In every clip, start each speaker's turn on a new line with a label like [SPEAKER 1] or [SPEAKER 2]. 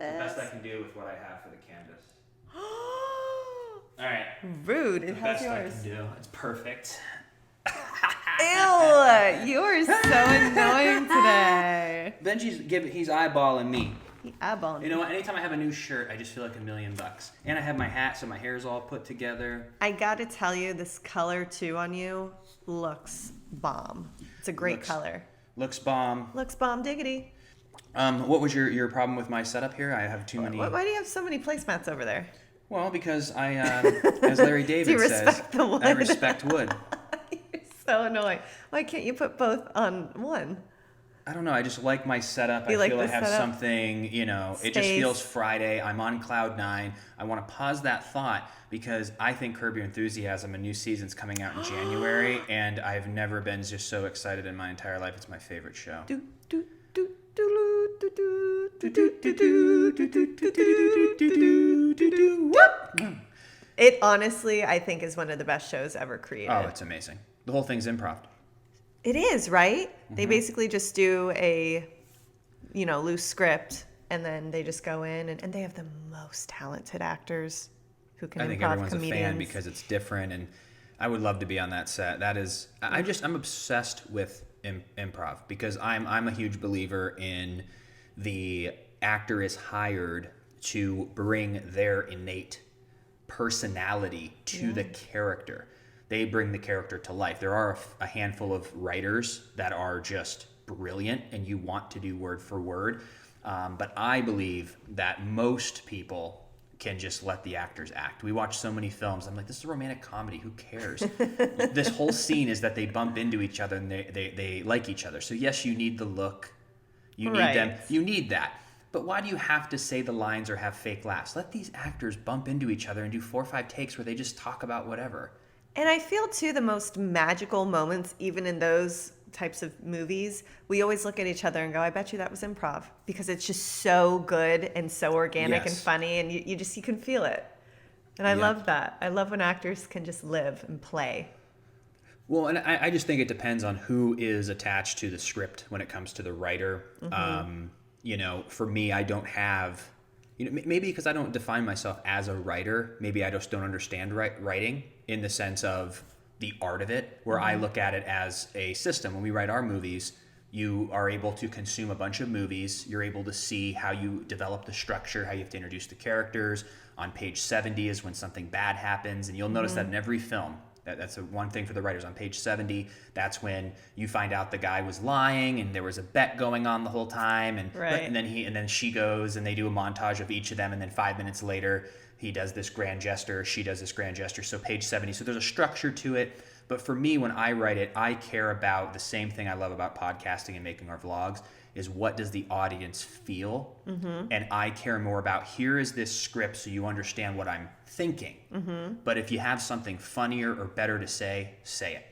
[SPEAKER 1] best I can do with what I have for the canvas. All right.
[SPEAKER 2] Rude.
[SPEAKER 1] The
[SPEAKER 2] It has
[SPEAKER 1] best
[SPEAKER 2] yours.
[SPEAKER 1] I can do. It's perfect.
[SPEAKER 2] Ew! You are so annoying today.
[SPEAKER 1] He's eyeballing me.
[SPEAKER 2] He eyeballing.
[SPEAKER 1] You know what? Anytime I have a new shirt, I just feel like $1 million. And I have my hat, so my hair's all put together.
[SPEAKER 2] I gotta tell you, this color too on you looks bomb. It's a great color.
[SPEAKER 1] Looks bomb.
[SPEAKER 2] Looks bomb diggity.
[SPEAKER 1] What was your problem with my setup here? I have too many.
[SPEAKER 2] Why do you have so many placemats over there?
[SPEAKER 1] Well, because I, as Larry David says,
[SPEAKER 2] the wood?
[SPEAKER 1] I respect wood.
[SPEAKER 2] You're so annoying. Why can't you put both on one?
[SPEAKER 1] I don't know. I just like my setup. I feel I have something, it just feels Friday. I'm on cloud 9. I want to pause that thought because I think Curb Your Enthusiasm, a new season's coming out in January, and I've never been just so excited in my entire life. It's my favorite show.
[SPEAKER 2] It honestly, I think, is one of the best shows ever created.
[SPEAKER 1] Oh, it's amazing. The whole thing's improv.
[SPEAKER 2] It is, right? Mm-hmm. They basically just do a, loose script, and then they just go in, and they have the most talented actors who can improv. I think everyone's comedians.
[SPEAKER 1] A fan because it's different, and I would love to be on that set. That is, I'm obsessed with improv because I'm a huge believer in the actor is hired to bring their innate personality to the character. They bring the character to life. There are a handful of writers that are just brilliant and you want to do word for word. But I believe that most people can just let the actors act. We watch so many films. I'm like, this is a romantic comedy. Who cares? This whole scene is that they bump into each other and they like each other. So yes, you need the look. You need them. You need that. But why do you have to say the lines or have fake laughs? Let these actors bump into each other and do 4 or 5 takes where they just talk about whatever.
[SPEAKER 2] And I feel, too, the most magical moments, even in those types of movies, we always look at each other and go, I bet you that was improv. Because it's just so good and so organic and funny, and you can feel it. And I love that. I love when actors can just live and play.
[SPEAKER 1] Well, and I just think it depends on who is attached to the script when it comes to the writer. Mm-hmm. For me, I don't have... maybe because I don't define myself as a writer, maybe I just don't understand writing in the sense of the art of it, where I look at it as a system. When we write our movies, you are able to consume a bunch of movies. You're able to see how you develop the structure, how you have to introduce the characters. On page 70 is when something bad happens, and you'll notice that in every film. That's one thing for the writers. On page 70, that's when you find out the guy was lying and there was a bet going on the whole time. And then she goes and they do a montage of each of them. And then 5 minutes later, he does this grand gesture, she does this grand gesture. So page 70. So there's a structure to it. But for me, when I write it, I care about the same thing I love about podcasting and making our vlogs is what does the audience feel? Mm-hmm. And I care more about here is this script so you understand what I'm thinking. Mm-hmm. But if you have something funnier or better to say it.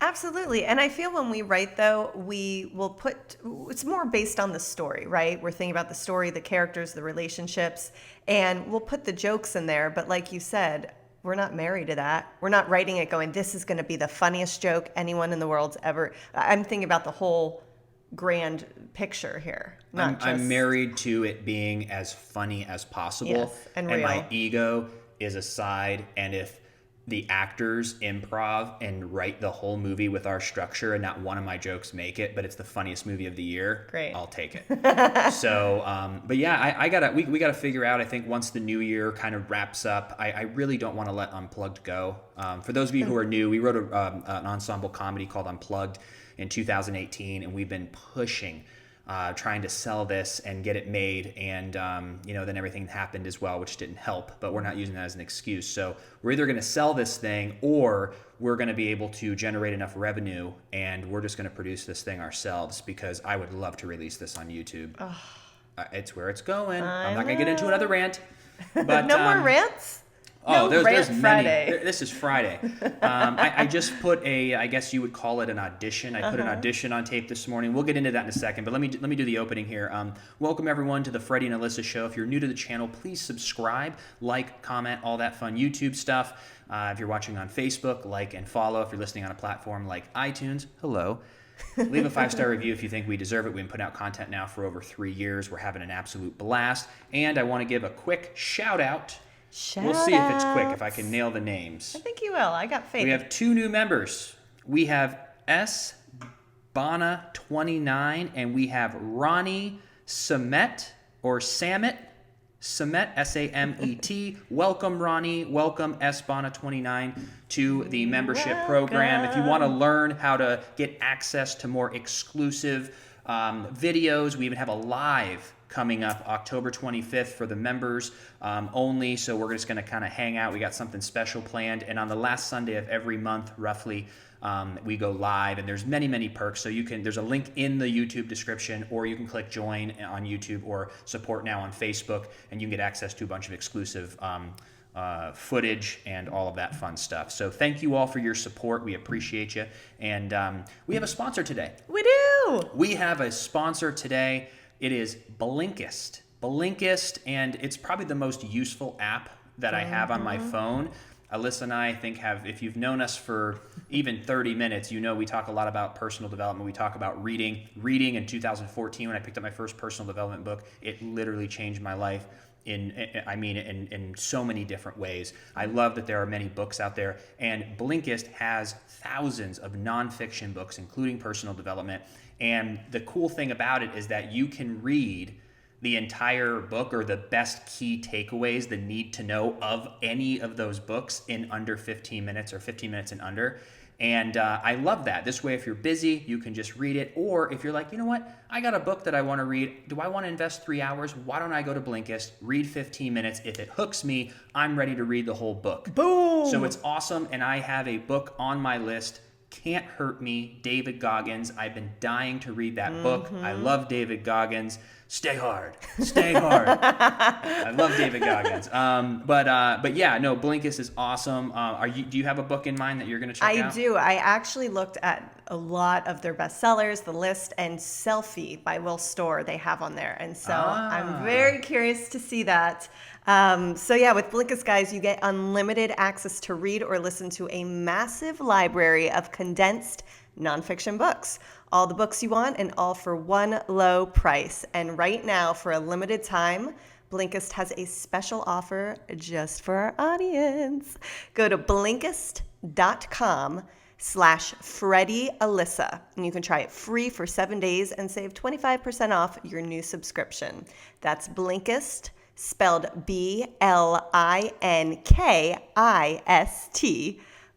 [SPEAKER 2] Absolutely. And I feel when we write, though, we will it's more based on the story, right? We're thinking about the story, the characters, the relationships, and we'll put the jokes in there. But like you said, we're not married to that. We're not writing it going, this is going to be the funniest joke anyone in the world's ever. I'm thinking about the whole grand picture here.
[SPEAKER 1] I'm married to it being as funny as possible.
[SPEAKER 2] Yes, and real.
[SPEAKER 1] My ego is aside. And if the actors improv and write the whole movie with our structure and not one of my jokes make it, but it's the funniest movie of the year,
[SPEAKER 2] great,
[SPEAKER 1] I'll take it. So, but yeah, we gotta figure out, I think once the new year kind of wraps up, I really don't want to let Unplugged go. For those of you who are new, we wrote an ensemble comedy called Unplugged in 2018, and we've been pushing, trying to sell this and get it made, and then everything happened as well, which didn't help, but we're not using that as an excuse. So we're either going to sell this thing or we're going to be able to generate enough revenue, and we're just going to produce this thing ourselves, because I would love to release this on YouTube. It's where it's going. I'm not going to get into another rant. But,
[SPEAKER 2] no more rants?
[SPEAKER 1] Oh,
[SPEAKER 2] no,
[SPEAKER 1] there's
[SPEAKER 2] Friday.
[SPEAKER 1] many. This is Friday. I just put I guess you would call it an audition. I put an audition on tape this morning. We'll get into that in a second, but let me do the opening here. Welcome everyone to the Freddie and Alyssa Show. If you're new to the channel, please subscribe, like, comment, all that fun YouTube stuff. If you're watching on Facebook, like and follow. If you're listening on a platform like iTunes, hello. Leave a 5-star review if you think we deserve it. We've been putting out content now for over 3 years. We're having an absolute blast. And I want to give a quick shout out. We'll see if it's quick, if I can nail the names.
[SPEAKER 2] I think you will. I got faith.
[SPEAKER 1] We have 2 new members. We have S. Bana 29, and we have Ronnie Samet, or Samet, Samet. Welcome, Ronnie. Welcome, S. Bana 29, to the membership program. If you want to learn how to get access to more exclusive videos, we even have a live coming up October 25th for the members only. So we're just going to kind of hang out. We got something special planned. And on the last Sunday of every month, roughly, we go live, and there's many perks. So there's a link in the YouTube description, or you can click join on YouTube or support now on Facebook, and you can get access to a bunch of exclusive footage and all of that fun stuff. So thank you all for your support. We appreciate you. And we have a sponsor today.
[SPEAKER 2] We do.
[SPEAKER 1] We have a sponsor today. It is Blinkist. Blinkist, and it's probably the most useful app that I have on my phone. Alyssa and I think if you've known us for even 30 minutes, you know we talk a lot about personal development. We talk about reading. Reading in 2014, when I picked up my first personal development book, it literally changed my life in so many different ways. I love that there are many books out there, and Blinkist has thousands of nonfiction books, including personal development. And the cool thing about it is that you can read the entire book, or the best key takeaways, the need to know of any of those books, in under 15 minutes or 15 minutes and under. And I love that. This way, if you're busy, you can just read it. Or if you're like, you know what, I got a book that I want to read. Do I want to invest 3 hours? Why don't I go to Blinkist, read 15 minutes? If it hooks me, I'm ready to read the whole book.
[SPEAKER 2] Boom!
[SPEAKER 1] So it's awesome. And I have a book on my list, Can't Hurt Me, David Goggins. I've been dying to read that book. I love David Goggins. Stay hard. Stay hard. I love David Goggins. But yeah, no, Blinkist is awesome. Do you have a book in mind that you're going to check out?
[SPEAKER 2] I do. I actually looked at a lot of their bestsellers, the list, and Selfie by Will Storr they have on there. And so I'm very curious to see that. So yeah, with Blinkist, guys, you get unlimited access to read or listen to a massive library of condensed nonfiction books. All the books you want, and all for one low price. And right now, for a limited time, Blinkist has a special offer just for our audience. Go to Blinkist.com/Freddie Alyssa, and you can try it free for 7 days and save 25% off your new subscription. That's Blinkist, spelled Blinkist.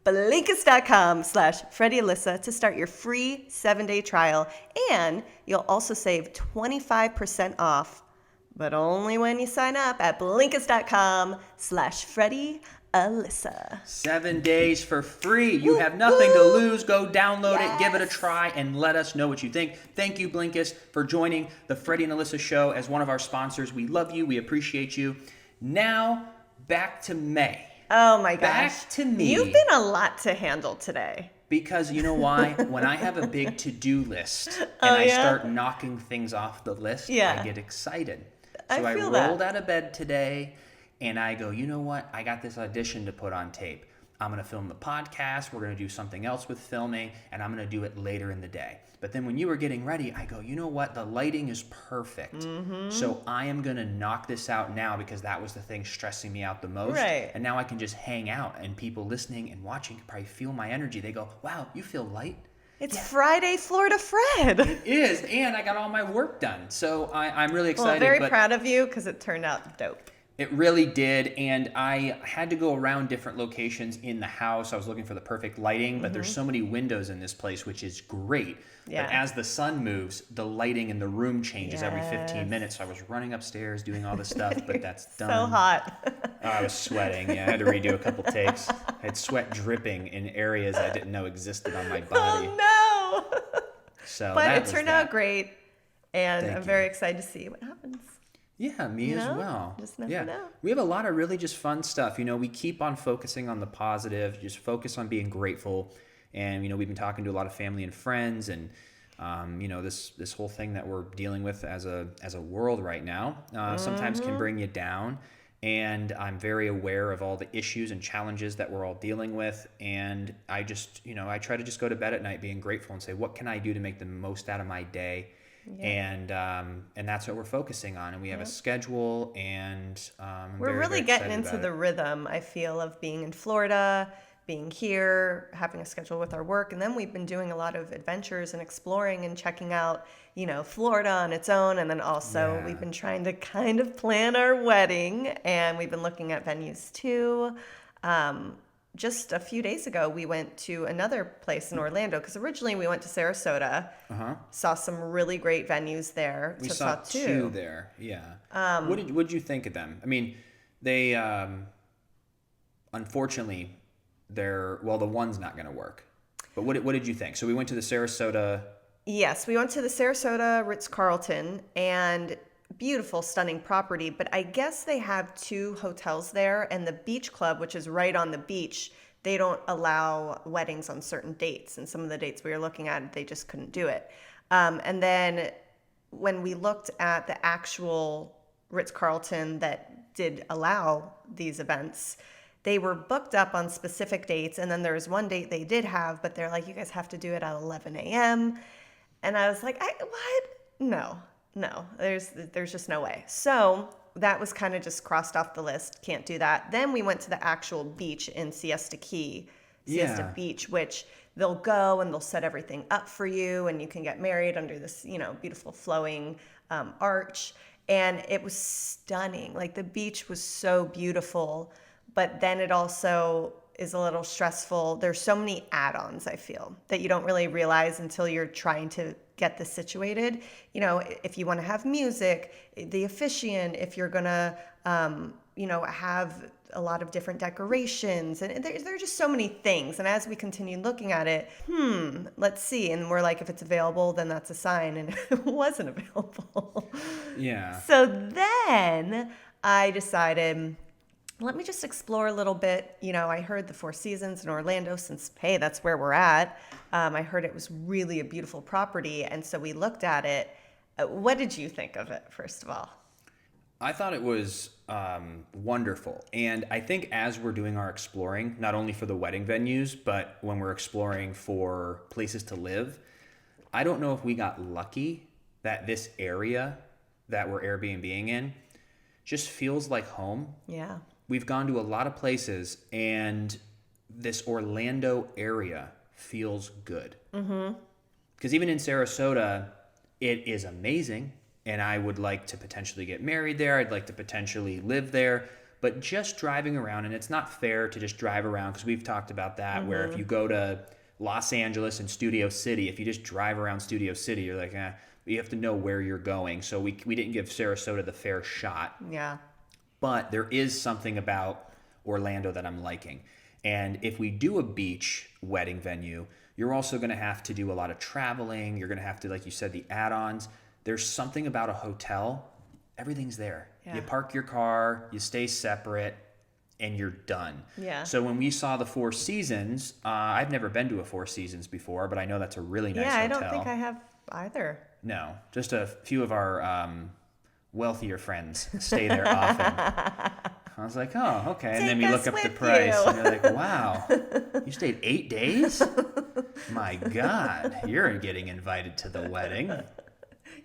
[SPEAKER 2] Blinkist.com/Freddie Alyssa to start your free 7-day trial, and you'll also save 25% off, but only when you sign up at Blinkist.com/Freddie Alyssa.
[SPEAKER 1] 7 days for free. You have nothing to lose. Go download it, give it a try, and let us know what you think. Thank you, Blinkist, for joining the Freddie and Alyssa Show as one of our sponsors. We love you. We appreciate you. Now, back to May.
[SPEAKER 2] Oh my gosh.
[SPEAKER 1] Back to me.
[SPEAKER 2] You've been a lot to handle today.
[SPEAKER 1] Because you know why? When I have a big to-do list and I start knocking things off the list, I get excited. So I rolled out of bed today and I go, you know what? I got this audition to put on tape. I'm going to film the podcast. We're going to do something else with filming, and I'm going to do it later in the day. But then when you were getting ready, I go, you know what? The lighting is perfect. So I am going to knock this out now, because that was the thing stressing me out the most.
[SPEAKER 2] Right.
[SPEAKER 1] And now I can just hang out, and people listening and watching can probably feel my energy. They go, wow, you feel light?
[SPEAKER 2] It's Friday, Florida Fred.
[SPEAKER 1] It is, and I got all my work done. So I'm really excited.
[SPEAKER 2] Well, very proud of you, because it turned out dope.
[SPEAKER 1] It really did, and I had to go around different locations in the house. I was looking for the perfect lighting, but there's so many windows in this place, which is great. Yeah. But as the sun moves, the lighting in the room changes every 15 minutes. So I was running upstairs doing all this stuff, but that's done.
[SPEAKER 2] So hot.
[SPEAKER 1] I was sweating. Yeah, I had to redo a couple takes. I had sweat dripping in areas I didn't know existed on my body.
[SPEAKER 2] Oh, no.
[SPEAKER 1] So
[SPEAKER 2] but it turned out great, and I'm very excited to see what happens.
[SPEAKER 1] Yeah, me as well.
[SPEAKER 2] Just never know.
[SPEAKER 1] We have a lot of really just fun stuff. You know, we keep on focusing on the positive, just focus on being grateful. And, you know, we've been talking to a lot of family and friends, and, you know, this whole thing that we're dealing with as a world right now sometimes can bring you down. and I'm very aware of all the issues and challenges that we're all dealing with. And I just, I try to just go to bed at night being grateful and say, what can I do to make the most out of my day? Yeah. And that's what we're focusing on. And we have a schedule, and
[SPEAKER 2] we're
[SPEAKER 1] very,
[SPEAKER 2] really
[SPEAKER 1] very
[SPEAKER 2] getting
[SPEAKER 1] excited
[SPEAKER 2] into
[SPEAKER 1] about
[SPEAKER 2] the
[SPEAKER 1] it.
[SPEAKER 2] rhythm, I feel, of being in Florida, being here, having a schedule with our work. And then we've been doing a lot of adventures and exploring and checking out, Florida on its own. And then also we've been trying to kind of plan our wedding, and we've been looking at venues too. Just a few days ago, we went to another place in Orlando, because originally we went to Sarasota, saw some really great venues there.
[SPEAKER 1] We saw two there. Yeah. What did you think of them? I mean, they, unfortunately, the one's not going to work. But what did you think? So we went to the Sarasota.
[SPEAKER 2] Yes, we went to the Sarasota Ritz-Carlton, and beautiful, stunning property. But I guess they have two hotels there, and the beach club, which is right on the beach, they don't allow weddings on certain dates. And some of the dates we were looking at, they just couldn't do it. And then when we looked at the actual Ritz-Carlton that did allow these events, they were booked up on specific dates. And then there was one date they did have, but they're like, you guys have to do it at 11 a.m. And I was like, what? No, there's just no way. So that was kind of just crossed off the list. Can't do that. Then we went to the actual beach in Siesta Beach, which they'll go and they'll set everything up for you, and you can get married under this, beautiful flowing arch. And it was stunning. Like, the beach was so beautiful, but then it also is a little stressful. There's so many add-ons, I feel, that you don't really realize until you're trying to get this situated. If you want to have music, the officiant, if you're going to, have a lot of different decorations, and there are just so many things. And as we continued looking at it, let's see. And we're like, if it's available, then that's a sign. And it wasn't available.
[SPEAKER 1] Yeah.
[SPEAKER 2] So then I decided, let me just explore a little bit. I heard the Four Seasons in Orlando, since, hey, that's where we're at. I heard it was really a beautiful property. And so we looked at it. What did you think of it, first of all?
[SPEAKER 1] I thought it was wonderful. And I think as we're doing our exploring, not only for the wedding venues, but when we're exploring for places to live, I don't know if we got lucky that this area that we're Airbnb-ing in just feels like home.
[SPEAKER 2] Yeah.
[SPEAKER 1] We've gone to a lot of places, and this Orlando area feels good. Mm-hmm. Because even in Sarasota, it is amazing, and I would like to potentially get married there. I'd like to potentially live there. But just driving around, and it's not fair to just drive around, because we've talked about that, where if you go to Los Angeles and Studio City, if you just drive around Studio City, you're like, you have to know where you're going. So we didn't give Sarasota the fair shot.
[SPEAKER 2] Yeah.
[SPEAKER 1] But there is something about Orlando that I'm liking. And if we do a beach wedding venue, you're also going to have to do a lot of traveling. You're going to have to, like you said, the add-ons. There's something about a hotel. Everything's there. Yeah. You park your car, you stay separate, and you're done.
[SPEAKER 2] Yeah.
[SPEAKER 1] So when we saw the Four Seasons, I've never been to a Four Seasons before, but I know that's a really nice hotel.
[SPEAKER 2] Yeah, I don't think I have either.
[SPEAKER 1] No, just a few of our wealthier friends stay there often. I was like, oh, okay. And then we look up the price, and you're like, wow, you stayed 8 days? My God, you're getting invited to the wedding.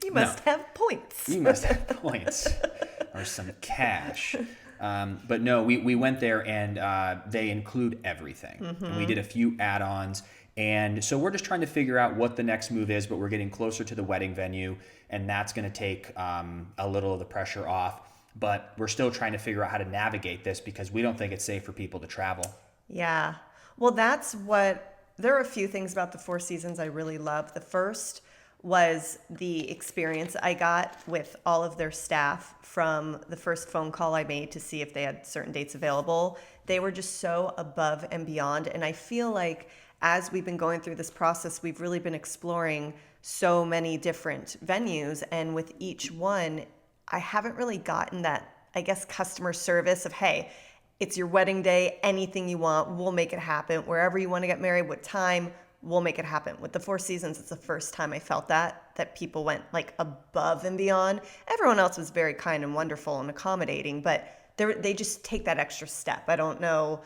[SPEAKER 2] You must have points.
[SPEAKER 1] You must have points or some cash. But no, we went there, and they include everything. Mm-hmm. And we did a few add-ons. And so we're just trying to figure out what the next move is, but we're getting closer to the wedding venue, and that's going to take a little of the pressure off. But we're still trying to figure out how to navigate this, because we don't think it's safe for people to travel.
[SPEAKER 2] Yeah. Well, there are a few things about the Four Seasons I really love. The first was the experience I got with all of their staff from the first phone call I made to see if they had certain dates available. They were just so above and beyond. And I feel like as we've been going through this process, we've really been exploring so many different venues. And with each one, I haven't really gotten that, I guess, customer service of, hey, it's your wedding day, anything you want, we'll make it happen. Wherever you want to get married, what time, we'll make it happen. With the Four Seasons, it's the first time I felt that people went like above and beyond. Everyone else was very kind and wonderful and accommodating, but they just take that extra step. I don't know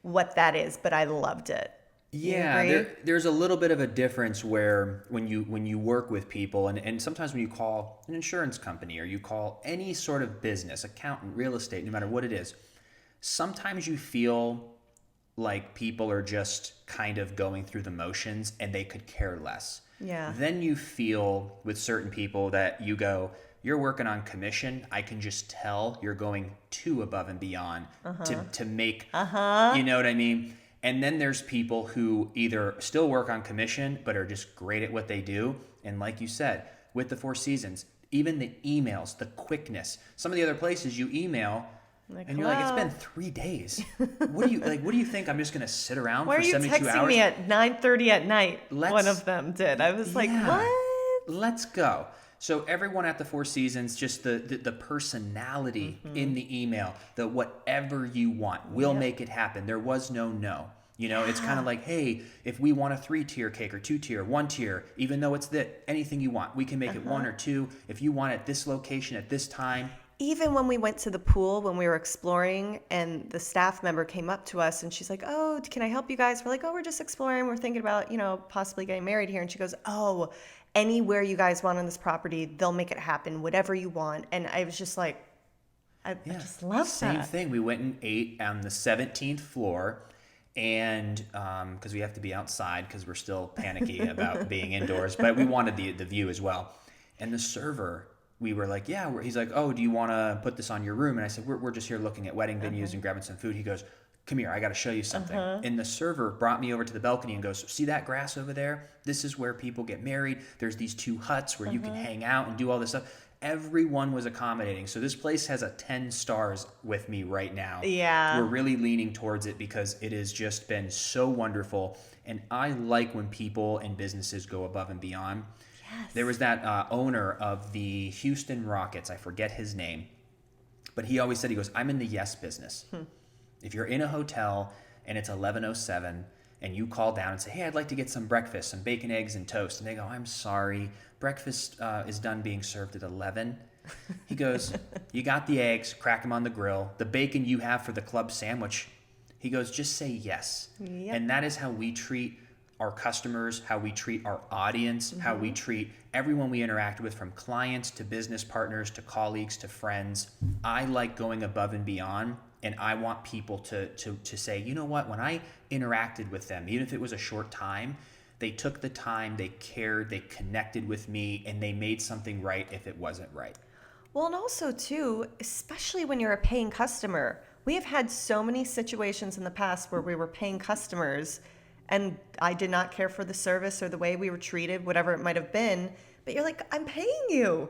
[SPEAKER 2] what that is, but I loved it.
[SPEAKER 1] Yeah, there's a little bit of a difference where when you work with people, and sometimes when you call an insurance company or you call any sort of business, accountant, real estate, no matter what it is, sometimes you feel like people are just kind of going through the motions and they could care less.
[SPEAKER 2] Yeah.
[SPEAKER 1] Then you feel with certain people that you go, you're working on commission. I can just tell you're going too above and beyond to make, you know what I mean? And then there's people who either still work on commission, but are just great at what they do. And like you said, with the Four Seasons, even the emails, the quickness, some of the other places you email and you're like, it's been 3 days. What do you think? I'm just going to sit around for 72 hours?
[SPEAKER 2] Why are you texting me at 9:30 at night? One of them did. I was like, what?
[SPEAKER 1] Let's go. So everyone at the Four Seasons, just the personality in the email, the whatever you want, we'll make it happen. There was no. You know, it's kind of like, hey, if we want a 3-tier cake or 2-tier, 1-tier, even though it's anything you want, we can make it 1 or 2. If you want it this location at this time.
[SPEAKER 2] Even when we went to the pool, when we were exploring, and the staff member came up to us and she's like, oh, can I help you guys? We're like, oh, we're just exploring. We're thinking about, possibly getting married here. And she goes, oh, anywhere you guys want on this property, they'll make it happen, whatever you want. And I was just like, I just love that.
[SPEAKER 1] Same thing. We went and ate on the 17th floor. And because we have to be outside because we're still panicky about being indoors, but we wanted the view as well. And the server, we were like, yeah, he's like, oh, do you want to put this on your room? And I said, we're just here looking at wedding venues and grabbing some food. He goes, come here, I got to show you something. And the server brought me over to the balcony and goes, see that grass over there? This is where people get married. There's these 2 huts where you can hang out and do all this stuff. Everyone was accommodating. So this place has a 10 stars with me right now.
[SPEAKER 2] Yeah.
[SPEAKER 1] We're really leaning towards it because it has just been so wonderful. And I like when people and businesses go above and beyond.
[SPEAKER 2] Yes.
[SPEAKER 1] There was that owner of the Houston Rockets. I forget his name. But he always said, he goes, I'm in the yes business. If you're in a hotel and it's 11:07 and you call down and say, hey, I'd like to get some breakfast, some bacon, eggs, and toast. And they go, I'm sorry, breakfast is done being served at 11. He goes, you got the eggs, crack them on the grill. The bacon you have for the club sandwich. He goes, just say yes.
[SPEAKER 2] Yep.
[SPEAKER 1] And that is how we treat our customers, how we treat our audience, how we treat everyone we interact with, from clients to business partners to colleagues to friends. I like going above and beyond. And I want people to say, you know what, when I interacted with them, even if it was a short time, they took the time, they cared, they connected with me, and they made something right if it wasn't right.
[SPEAKER 2] Well, and also, too, especially when you're a paying customer, we have had so many situations in the past where we were paying customers and I did not care for the service or the way we were treated, whatever it might have been. But you're like, I'm paying you.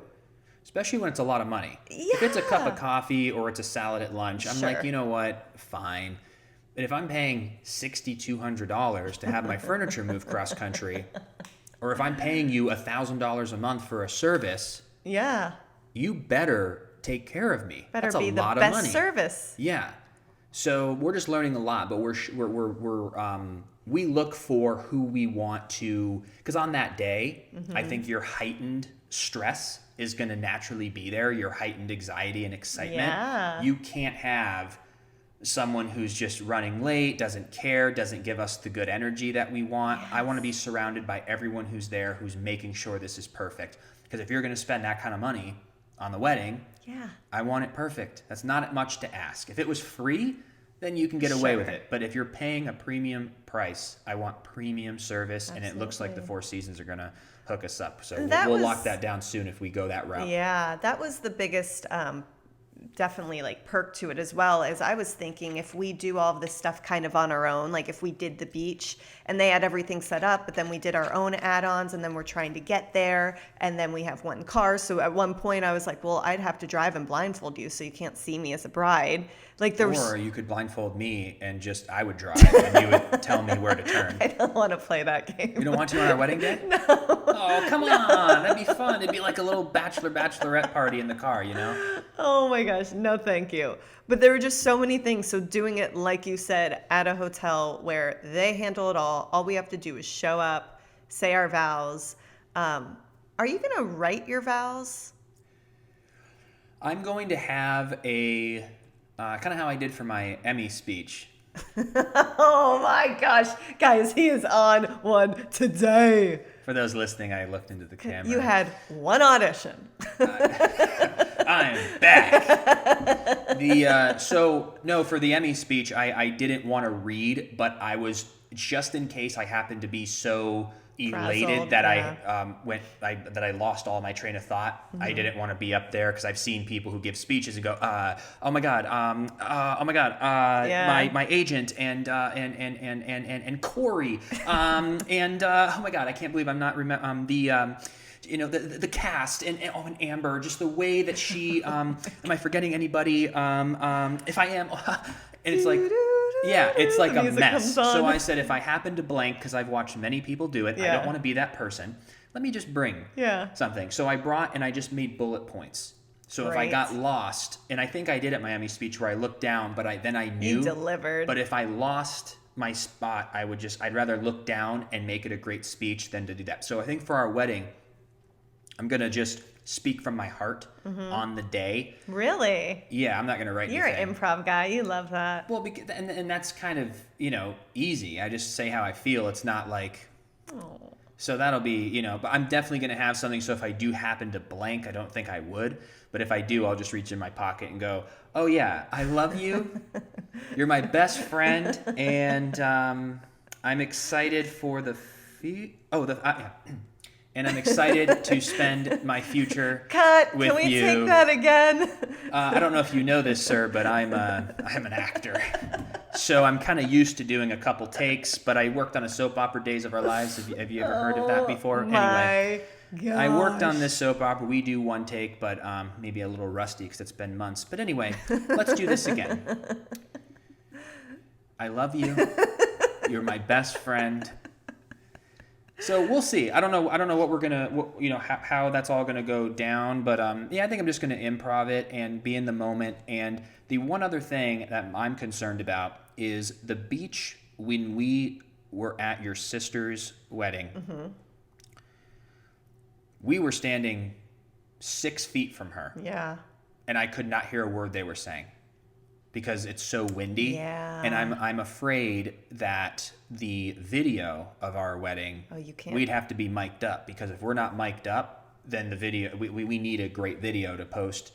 [SPEAKER 1] Especially when it's a lot of money.
[SPEAKER 2] Yeah.
[SPEAKER 1] If it's a cup of coffee or it's a salad at lunch, I'm
[SPEAKER 2] Sure.
[SPEAKER 1] like, you know what? Fine. But if I'm paying $6,200 to have my furniture moved cross country, or if I'm paying you $1,000 a month for a service,
[SPEAKER 2] Yeah.
[SPEAKER 1] you better take care of me.
[SPEAKER 2] Better
[SPEAKER 1] That's
[SPEAKER 2] be
[SPEAKER 1] a
[SPEAKER 2] the
[SPEAKER 1] lot
[SPEAKER 2] best
[SPEAKER 1] of money.
[SPEAKER 2] service.
[SPEAKER 1] Yeah. So we're just learning a lot, but we look for who we want to, because on that day, I think your heightened stress is going to naturally be there, your heightened anxiety and excitement.
[SPEAKER 2] Yeah.
[SPEAKER 1] You can't have someone who's just running late, doesn't care, doesn't give us the good energy that we want.
[SPEAKER 2] Yes.
[SPEAKER 1] I want to be surrounded by everyone who's there, who's making sure this is perfect. Because if you're going to spend that kind of money on the wedding,
[SPEAKER 2] Yeah.
[SPEAKER 1] I want it perfect. That's not much to ask. If it was free, then you can get away with
[SPEAKER 2] Sure.
[SPEAKER 1] it. But if you're paying a premium price, I want premium service, and it looks like the
[SPEAKER 2] Absolutely.
[SPEAKER 1] Four Seasons are going to hook us up. So
[SPEAKER 2] And
[SPEAKER 1] we'll,
[SPEAKER 2] that
[SPEAKER 1] we'll
[SPEAKER 2] was-
[SPEAKER 1] lock that down soon if we go that route.
[SPEAKER 2] Yeah, that was the biggest definitely like perk to it, as well as I was thinking, if we do all of this stuff kind of on our own, like if we did the beach and they had everything set up, but then we did our own add-ons and then we're trying to get there and then we have one car. So at one point I was like, well, I'd have to drive and blindfold you so you can't see me as a bride. Like there was,
[SPEAKER 1] Or you could blindfold me and just I would drive and you would tell me where to turn.
[SPEAKER 2] I don't want to play that game.
[SPEAKER 1] You don't want to on our wedding day? No. Oh, come on. That'd be fun. It'd be like a little bachelorette party in the car, you know?
[SPEAKER 2] Oh my gosh, no thank you. But there were just so many things. So doing it, like you said, at a hotel where they handle it all we have to do is show up, say our vows. Are you going to write your vows?
[SPEAKER 1] I'm going to have a kind of how I did for my Emmy speech.
[SPEAKER 2] Oh my gosh. Guys, he is on one today.
[SPEAKER 1] For those listening, I looked into the camera.
[SPEAKER 2] You had one audition.
[SPEAKER 1] I'm back. For the Emmy speech, I didn't want to read, but I was, just in case I happened to be so elated
[SPEAKER 2] Frazzled,
[SPEAKER 1] that
[SPEAKER 2] yeah.
[SPEAKER 1] that I lost all my train of thought. I didn't want to be up there because I've seen people who give speeches and go, oh my god,
[SPEAKER 2] Yeah.
[SPEAKER 1] my agent and Corey, and oh my god, I can't believe I'm not the cast and Amber, just the way that she am I forgetting anybody? If I am, and it's like. Yeah, it's like a mess. So I said, if I happen to blank, because I've watched many people do it, I don't want to be that person. Let me just bring something. So I brought, and I just made bullet points. So if I got lost, and I think I did at Miami speech where I looked down, but then I knew.
[SPEAKER 2] You delivered.
[SPEAKER 1] But if I lost my spot, I'd rather look down and make it a great speech than to do that. So I think for our wedding, I'm going to just speak from my heart on the day.
[SPEAKER 2] Really?
[SPEAKER 1] Yeah, I'm not going to write
[SPEAKER 2] You're
[SPEAKER 1] anything.
[SPEAKER 2] an improv guy. You love that.
[SPEAKER 1] Well, and that's kind of, easy. I just say how I feel. It's not like...
[SPEAKER 2] Oh.
[SPEAKER 1] So that'll be, but I'm definitely going to have something. So if I do happen to blank, I don't think I would. But if I do, I'll just reach in my pocket and go, oh, yeah, I love you. You're my best friend. And I'm excited for and I'm excited to spend my future with you.
[SPEAKER 2] Can we take that again?
[SPEAKER 1] I don't know if you know this, sir, but I'm an actor. So I'm kind of used to doing a couple takes, but I worked on a soap opera, Days of Our Lives. Have you ever heard of that before? Anyway, I worked on this soap opera. We do one take, but maybe a little rusty because it's been months. But anyway, let's do this again. I love you. You're my best friend. So we'll see. I don't know what we're gonna, how that's all gonna go down. But I think I'm just gonna improv it and be in the moment. And the one other thing that I'm concerned about is the beach when we were at your sister's wedding. Mm-hmm. We were standing 6 feet from her.
[SPEAKER 2] Yeah.
[SPEAKER 1] And I could not hear a word they were saying because it's so windy.
[SPEAKER 2] Yeah.
[SPEAKER 1] And I'm afraid that the video of our wedding, we'd have to be mic'd up, because if we're not mic'd up, then the video, we need a great video to post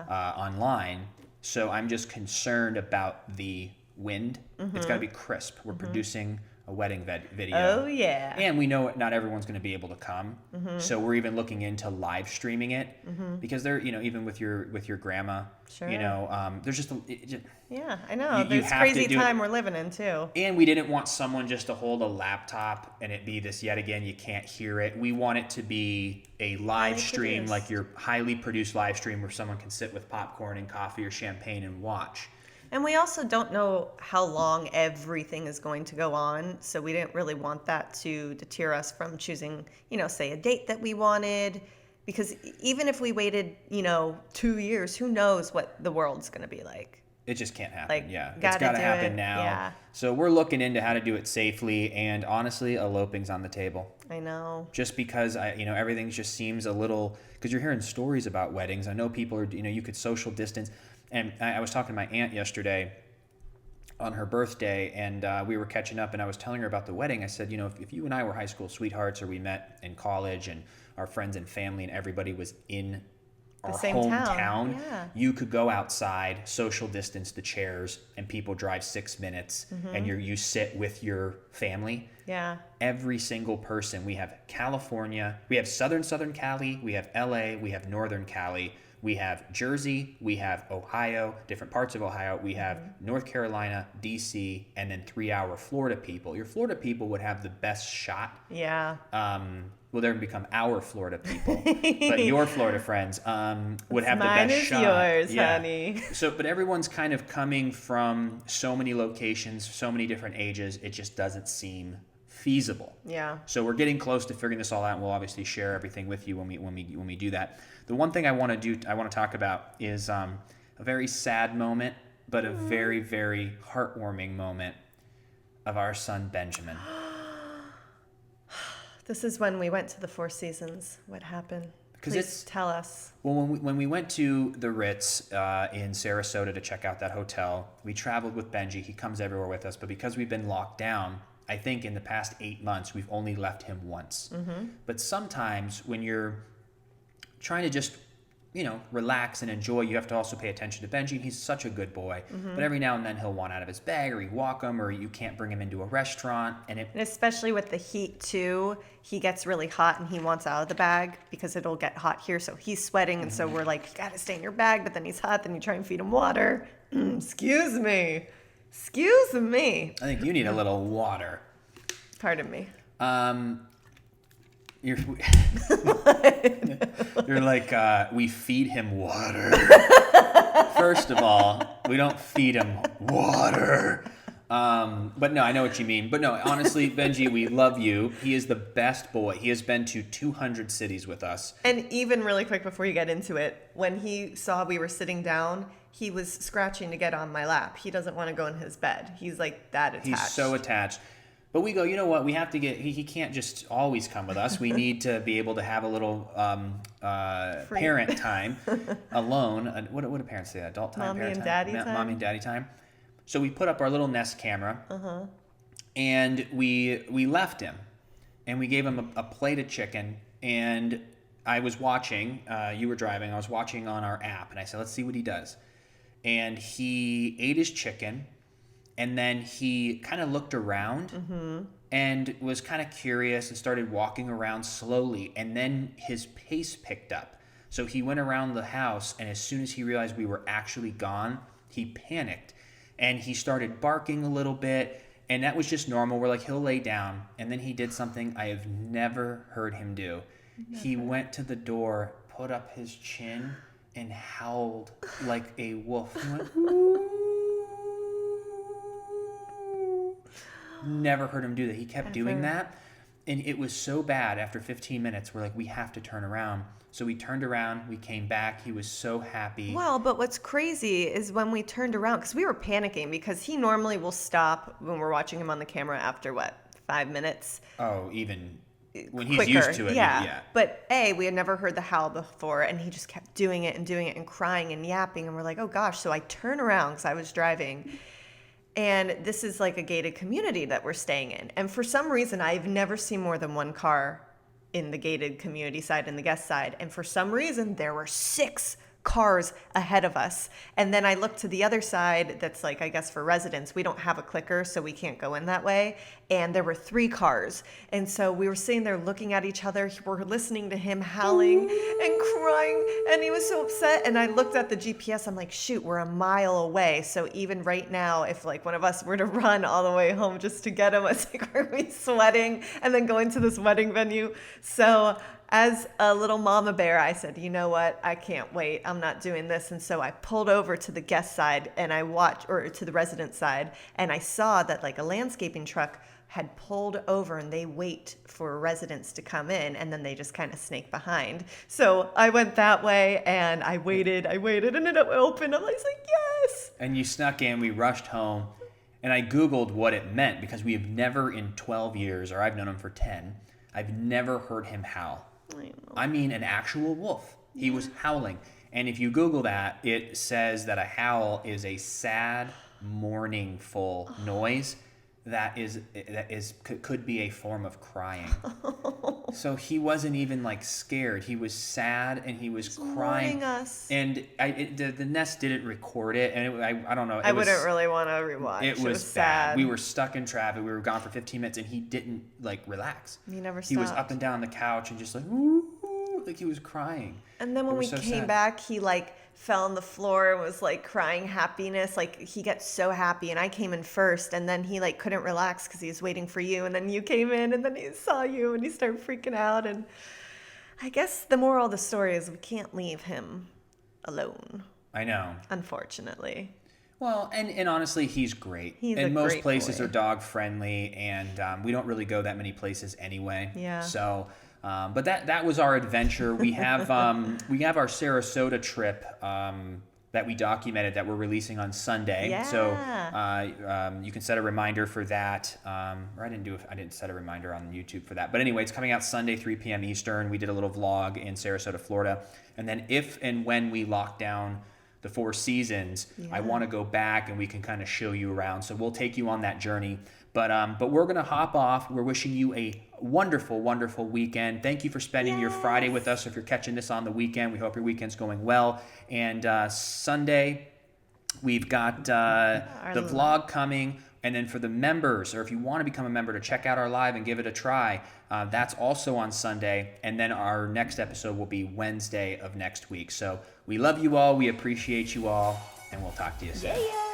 [SPEAKER 1] online. So I'm just concerned about the wind. Mm-hmm. It's got to be crisp. We're producing a wedding video.
[SPEAKER 2] Oh, yeah.
[SPEAKER 1] And we know not everyone's going to be able to come. Mm-hmm. So we're even looking into live streaming it, because they're, even with your grandma,
[SPEAKER 2] sure.
[SPEAKER 1] There's just
[SPEAKER 2] yeah, I know. There's crazy time we're living in too.
[SPEAKER 1] And we didn't want someone just to hold a laptop and it be this, yet again, you can't hear it. We want it to be a live stream, like your highly produced live stream where someone can sit with popcorn and coffee or champagne and watch.
[SPEAKER 2] And we also don't know how long everything is going to go on, so we didn't really want that to deter us from choosing, say a date that we wanted, because even if we waited, 2 years, who knows what the world's going to be like.
[SPEAKER 1] It just can't happen. It's got to happen now.
[SPEAKER 2] Yeah.
[SPEAKER 1] So we're looking into how to do it safely, and honestly, eloping's on the table.
[SPEAKER 2] I know.
[SPEAKER 1] Just because everything just seems a little, because you're hearing stories about weddings. I know people are, you could social distance. And I was talking to my aunt yesterday on her birthday, and we were catching up, and I was telling her about the wedding. I said, if you and I were high school sweethearts, or we met in college, and our friends and family and everybody was in our hometown, you could go outside, social distance the chairs, and people drive 6 minutes, and you sit with your family.
[SPEAKER 2] Yeah. Every
[SPEAKER 1] single person. We have California, we have Southern Cali, we have LA, we have Northern Cali. We have Jersey, we have Ohio, different parts of Ohio, we have North Carolina, DC, and then 3-hour Florida people. Your Florida people would have the best shot.
[SPEAKER 2] Yeah.
[SPEAKER 1] Well, they're going to become our Florida people. But your Florida friends would have the best shot.
[SPEAKER 2] Mine is yours, honey.
[SPEAKER 1] So, but everyone's kind of coming from so many locations, so many different ages, it just doesn't seem feasible.
[SPEAKER 2] Yeah.
[SPEAKER 1] So we're getting close to figuring this all out, and we'll obviously share everything with you when we do that. The one thing I want to talk about is a very sad moment, but a very, very heartwarming moment of our son Benjamin.
[SPEAKER 2] This is when we went to the Four Seasons. What happened? Please tell us.
[SPEAKER 1] Well, when we went to the Ritz in Sarasota to check out that hotel, we traveled with Benji. He comes everywhere with us, but because we've been locked down, I think in the past 8 months, we've only left him once. Mm-hmm. But sometimes when you're trying to just, relax and enjoy, you have to also pay attention to Benji. He's such a good boy. Mm-hmm. But every now and then he'll want out of his bag, or you walk him, or you can't bring him into a restaurant. And
[SPEAKER 2] especially with the heat too, he gets really hot and he wants out of the bag because it'll get hot here. So he's sweating. And so we're like, you got to stay in your bag. But then he's hot. Then you try and feed him water. Excuse me. I
[SPEAKER 1] think you need a little water.
[SPEAKER 2] Pardon me.
[SPEAKER 1] You're like, we feed him water. First of all, we don't feed him water. But no, I know what you mean. But no, honestly, Benji, we love you. He is the best boy. He has been to 200 cities with us.
[SPEAKER 2] And even really quick before you get into it, when he saw we were sitting down, he was scratching to get on my lap. He doesn't want to go in his bed. He's like that attached.
[SPEAKER 1] He's so attached. But we go, you know what? We have to get, he can't just always come with us. We need to be able to have a little parent time alone. What do parents say? Adult time?
[SPEAKER 2] Mommy
[SPEAKER 1] parent
[SPEAKER 2] and
[SPEAKER 1] time?
[SPEAKER 2] daddy time?
[SPEAKER 1] Mommy and daddy time. So we put up our little Nest camera and we left him. And we gave him a plate of chicken. And I was watching, you were driving, I was watching on our app. And I said, let's see what he does. And he ate his chicken. And then he kind of looked around and was kind of curious and started walking around slowly. And then his pace picked up. So he went around the house, and as soon as he realized we were actually gone, he panicked. And he started barking a little bit, and that was just normal. We're like, he'll lay down. And then he did something I have never heard him do. He went to the door, put up his chin, and howled like a wolf. He went, "Ooh." Never heard him do that. He kept doing that, and it was so bad. After 15 minutes, we're like, we have to turn around. So we turned around, we came back. He was so happy.
[SPEAKER 2] Well, but what's crazy is when we turned around, because we were panicking, because he normally will stop when we're watching him on the camera after 5 minutes?
[SPEAKER 1] Oh, even when he's
[SPEAKER 2] quicker.
[SPEAKER 1] Used to it.
[SPEAKER 2] Yeah. But we had never heard the howl before, and he just kept doing it and crying and yapping, and we're like, oh gosh. So I turn around because I was driving. And this is like a gated community that we're staying in. And for some reason, I've never seen more than one car in the gated community side and the guest side. And for some reason, there were 6 cars ahead of us. And then I looked to the other side that's like, I guess for residents, we don't have a clicker, so we can't go in that way. And there were 3 cars. And so we were sitting there looking at each other. We're listening to him howling and crying. And he was so upset. And I looked at the GPS. I'm like, shoot, we're a mile away. So even right now, if like one of us were to run all the way home just to get him, it's like, we're we sweating and then going to this wedding venue. So as a little mama bear, I said, you know what? I can't wait. I'm not doing this. And so I pulled over to the guest side and I watched, or to the resident side, and I saw that like a landscaping truck had pulled over and they wait for residents to come in and then they just kind of snake behind. So I went that way and I waited and it opened. I was like, yes.
[SPEAKER 1] And you snuck in, we rushed home, and I Googled what it meant because we have never in 12 years, or I've known him for 10, I've never heard him howl. I mean, an actual wolf. He was howling. And if you Google that, it says that a howl is a sad, mourningful noise that could be a form of crying. So he wasn't even like scared. He was sad and he was crying.
[SPEAKER 2] Us.
[SPEAKER 1] And the Nest didn't record it, and I don't know.
[SPEAKER 2] I wouldn't really want to rewatch.
[SPEAKER 1] It was bad.
[SPEAKER 2] Sad.
[SPEAKER 1] We were stuck in traffic. We were gone for 15 minutes, and he didn't like relax.
[SPEAKER 2] He never stopped.
[SPEAKER 1] He was up and down the couch and just like, ooh, like he was crying.
[SPEAKER 2] And then when we came back, he like fell on the floor and was like crying happiness. Like he gets so happy, and I came in first, and then he like couldn't relax because he was waiting for you, and then you came in, and then he saw you and he started freaking out. And I guess the moral of the story is we can't leave him alone.
[SPEAKER 1] I know.
[SPEAKER 2] Unfortunately.
[SPEAKER 1] Well, and honestly, he's great.
[SPEAKER 2] And
[SPEAKER 1] most places are dog friendly, and we don't really go that many places anyway.
[SPEAKER 2] Yeah.
[SPEAKER 1] So, but that was our adventure. We have our Sarasota trip. that we documented that we're releasing on Sunday.
[SPEAKER 2] Yeah.
[SPEAKER 1] So you can set a reminder for that. Or I didn't set a reminder on YouTube for that. But anyway, it's coming out Sunday, 3 p.m. Eastern. We did a little vlog in Sarasota, Florida. And then if and when we lock down the 4 seasons, I want to go back and we can kind of show you around. So we'll take you on that journey. But we're going to hop off. We're wishing you a wonderful, wonderful weekend. Thank you for spending your Friday with us. If you're catching this on the weekend, we hope your weekend's going well. And Sunday, we've got the vlog coming. And then for the members, or if you want to become a member to check out our live and give it a try, that's also on Sunday. And then our next episode will be Wednesday of next week. So we love you all. We appreciate you all. And we'll talk to you soon.
[SPEAKER 2] Yeah.